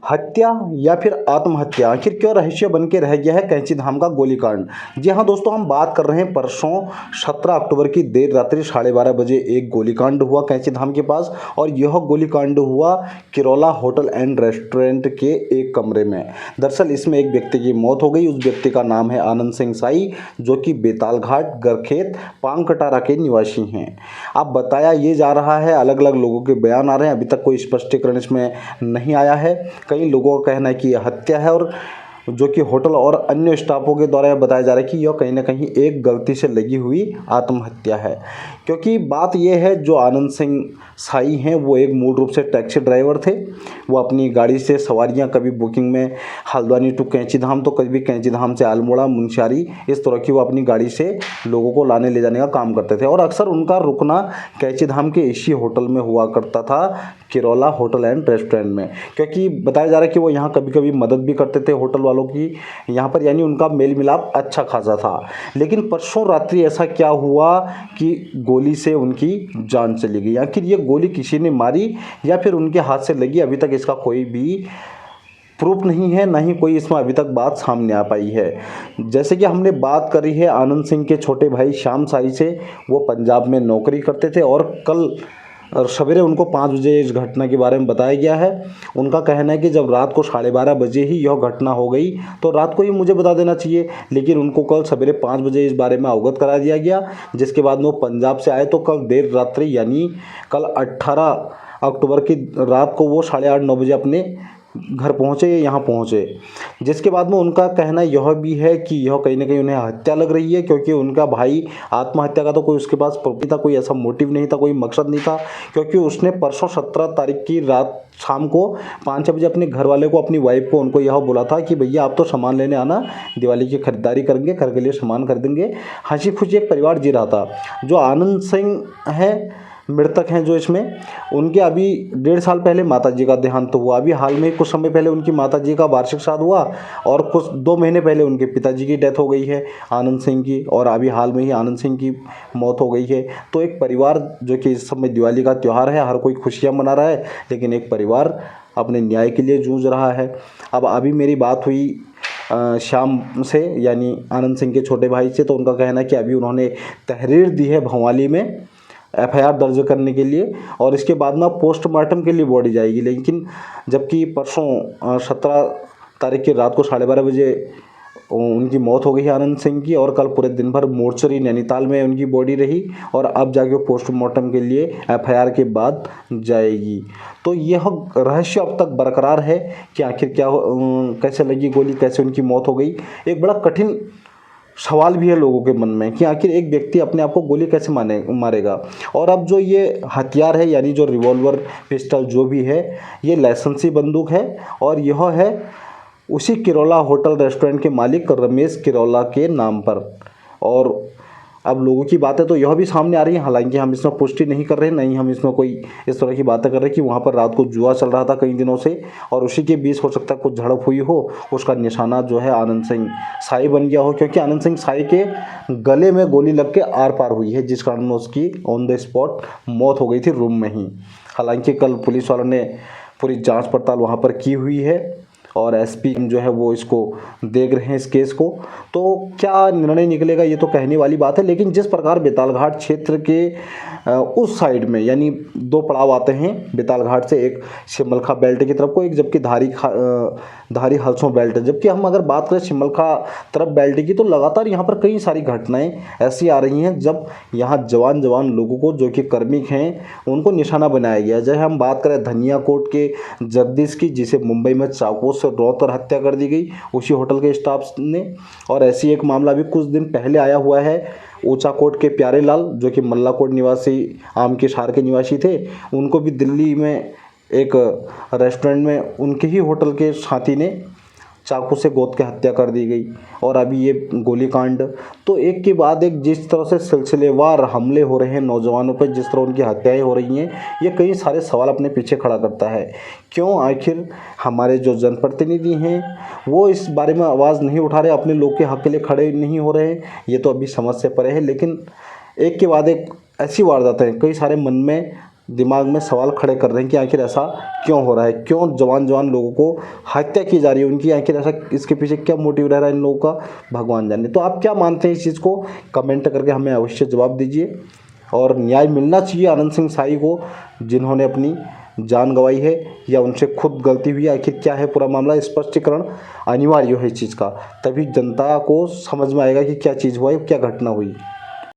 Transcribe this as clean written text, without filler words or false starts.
हत्या या फिर आत्महत्या, आखिर क्यों रहस्य बन के रह गया है कैंची धाम का गोलीकांड। जी हाँ दोस्तों, हम बात कर रहे हैं परसों 17 अक्टूबर की देर रात्रि 12:30 बजे एक गोलीकांड हुआ कैंची धाम के पास। और यह गोलीकांड हुआ किरोला होटल एंड रेस्टोरेंट के एक कमरे में। दरअसल इसमें एक व्यक्ति की मौत हो गई। उस व्यक्ति का नाम है आनंद सिंह साई, जो कि बेतालघाट गरखेत पांग कटारा के निवासी हैं। अब बताया ये जा रहा है, अलग अलग लोगों के बयान आ रहे हैं, अभी तक कोई स्पष्टीकरण इसमें नहीं आया है। कई लोगों का कहना है कि यह हत्या है, और जो कि होटल और अन्य स्टाफों के द्वारा यह बताया जा रहा है कि यह कहीं ना कहीं एक गलती से लगी हुई आत्महत्या है। क्योंकि बात यह है, जो आनंद सिंह साई हैं वो एक मूल रूप से टैक्सी ड्राइवर थे। वो अपनी गाड़ी से सवारियां कभी बुकिंग में हल्द्वानी टू कैंची धाम, तो कभी कैंची धाम से अल्मोड़ा मुंशियारी, इस तरह की वो अपनी गाड़ी से लोगों को लाने ले जाने का काम करते थे। और अक्सर उनका रुकना कैंची धाम के इसी होटल में हुआ करता था, किरोला होटल एंड रेस्टोरेंट में। क्योंकि बताया जा रहा है कि वो यहाँ कभी कभी मदद भी करते थे होटल वालों की यहाँ पर, यानी उनका मेल मिलाप अच्छा खासा था। लेकिन परसों रात्रि ऐसा क्या हुआ कि गोली से उनकी जान चली गई। आखिर ये गोली किसी ने मारी या फिर उनके हाथ से लगी, अभी तक इसका कोई भी प्रूफ नहीं है, ना ही कोई इसमें अभी तक बात सामने आ पाई है। जैसे कि हमने बात करी है आनंद सिंह के छोटे भाई श्याम साई से, वो पंजाब में नौकरी करते थे और कल सवेरे उनको 5 बजे इस घटना के बारे में बताया गया है। उनका कहना है कि जब रात को 12:30 बजे ही यह घटना हो गई, तो रात को ही मुझे बता देना चाहिए, लेकिन उनको कल सवेरे 5 बजे इस बारे में अवगत करा दिया गया। जिसके बाद वो पंजाब से आए, तो कल देर रात्रि यानी कल 18 अक्टूबर की रात को वो 8:30-9 बजे अपने घर पहुँचे, यहाँ पहुँचे। जिसके बाद में उनका कहना यह भी है कि यह कहीं ना कहीं उन्हें हत्या लग रही है, क्योंकि उनका भाई आत्महत्या का तो कोई उसके पास प्रॉपर्टी था, कोई ऐसा मोटिव नहीं था, कोई मकसद नहीं था। क्योंकि उसने परसों 17 तारीख की रात शाम को 5-6 बजे अपने घर वाले को, अपनी वाइफ को, उनको यह बोला था कि भैया आप तो सामान लेने आना, दिवाली की खरीदारी करेंगे, घर के लिए सामान खरीदेंगे। हंसी खुशी एक परिवार जी रहा था। जो आनंद सिंह है, मृतक हैं जो इसमें, उनके अभी 1.5 साल पहले माताजी का देहांत तो हुआ। अभी हाल में कुछ समय पहले उनकी माताजी का वार्षिक श्राद्ध हुआ, और कुछ 2 महीने पहले उनके पिताजी की डेथ हो गई है आनंद सिंह की, और अभी हाल में ही आनंद सिंह की मौत हो गई है। तो एक परिवार, जो कि इस समय दिवाली का त्यौहार है, हर कोई खुशियाँ मना रहा है, लेकिन एक परिवार अपने न्याय के लिए जूझ रहा है। अब अभी मेरी बात हुई श्याम से, यानी आनंद सिंह के छोटे भाई से, तो उनका कहना है कि अभी उन्होंने तहरीर दी है भंवाली में FIR दर्ज करने के लिए, और इसके बाद में पोस्टमार्टम के लिए बॉडी जाएगी। लेकिन जबकि परसों 17 तारीख की रात को 12:30 बजे उनकी मौत हो गई है आनंद सिंह की, और कल पूरे दिन भर मोर्चरी नैनीताल में उनकी बॉडी रही, और अब जाके पोस्टमार्टम के लिए FIR के बाद जाएगी। तो यह रहस्य अब तक बरकरार है कि आखिर क्या कैसे लगी गोली, कैसे उनकी मौत हो गई। एक बड़ा कठिन सवाल भी है लोगों के मन में कि आखिर एक व्यक्ति अपने आप को गोली कैसे मारेगा। और अब जो ये हथियार है, यानी जो रिवॉल्वर, पिस्टल जो भी है, ये लाइसेंसी बंदूक है, और यह है उसी किरोला होटल रेस्टोरेंट के मालिक रमेश किरोला के नाम पर। और अब लोगों की बातें तो यह भी सामने आ रही हैं, हालांकि हम इसमें पुष्टि नहीं कर रहे, नहीं हम इसमें कोई इस तरह की बातें कर रहे कि वहाँ पर रात को जुआ चल रहा था कई दिनों से, और उसी के बीच हो सकता है कुछ झड़प हुई हो, उसका निशाना जो है आनंद सिंह साई बन गया हो। क्योंकि आनंद सिंह साई के गले में गोली लग के आर पार हुई है, जिस कारण उसकी ऑन द स्पॉट मौत हो गई थी रूम में ही। हालांकि कल पुलिस वालों ने पूरी जाँच पड़ताल वहाँ पर की हुई है, और SP जो है वो इसको देख रहे हैं इस केस को। तो क्या निर्णय निकलेगा ये तो कहने वाली बात है। लेकिन जिस प्रकार बेतालघाट क्षेत्र के उस साइड में, यानी 2 पड़ाव आते हैं बेतालघाट से, एक शिमलखा बेल्ट की तरफ को, एक जबकि धारी हल्सों बेल्ट। जबकि हम अगर बात करें शिमलखा तरफ बेल्ट की, तो लगातार यहाँ पर कई सारी घटनाएं ऐसी आ रही हैं जब यहाँ जवान लोगों को, जो कि कार्मिक हैं, उनको निशाना बनाया गया। जैसे हम बात करें धनिया कोट के जगदीश की, जिसे मुंबई में चाकू से रौंद कर हत्या कर दी गई उसी होटल के स्टाफ ने। और ऐसी एक मामला भी कुछ दिन पहले आया हुआ है ऊंचा कोट के प्यारे लाल, जो कि मल्ला कोट निवासी, आम के शार के निवासी थे। उनको भी दिल्ली में एक रेस्टोरेंट में उनके ही होटल के साथी ने चाकू से गोद के हत्या कर दी गई। और अभी ये गोलीकांड, तो एक के बाद एक जिस तरह से सिलसिलेवार हमले हो रहे हैं नौजवानों पर, जिस तरह उनकी हत्याएं हो रही हैं, ये कई सारे सवाल अपने पीछे खड़ा करता है। क्यों आखिर हमारे जो जनप्रतिनिधि हैं वो इस बारे में आवाज़ नहीं उठा रहे, अपने लोग के हक के लिए खड़े नहीं हो रहे हैं, ये तो अभी समझ से परे है। लेकिन एक के बाद एक ऐसी वारदातें कई सारे मन में दिमाग में सवाल खड़े कर रहे हैं कि आखिर ऐसा क्यों हो रहा है, क्यों जवान लोगों को हत्या की जा रही है उनकी, आखिर ऐसा इसके पीछे क्या मोटिव रह रहा है इन लोगों का, भगवान जाने। तो आप क्या मानते हैं इस चीज़ को, कमेंट करके हमें अवश्य जवाब दीजिए। और न्याय मिलना चाहिए आनंद सिंह साही को जिन्होंने अपनी जान गंवाई है, या उनसे खुद गलती हुई, आखिर क्या है पूरा मामला, स्पष्टीकरण अनिवार्य है इस चीज़ का, तभी जनता को समझ में आएगा कि क्या चीज़ हुआ है, क्या घटना हुई।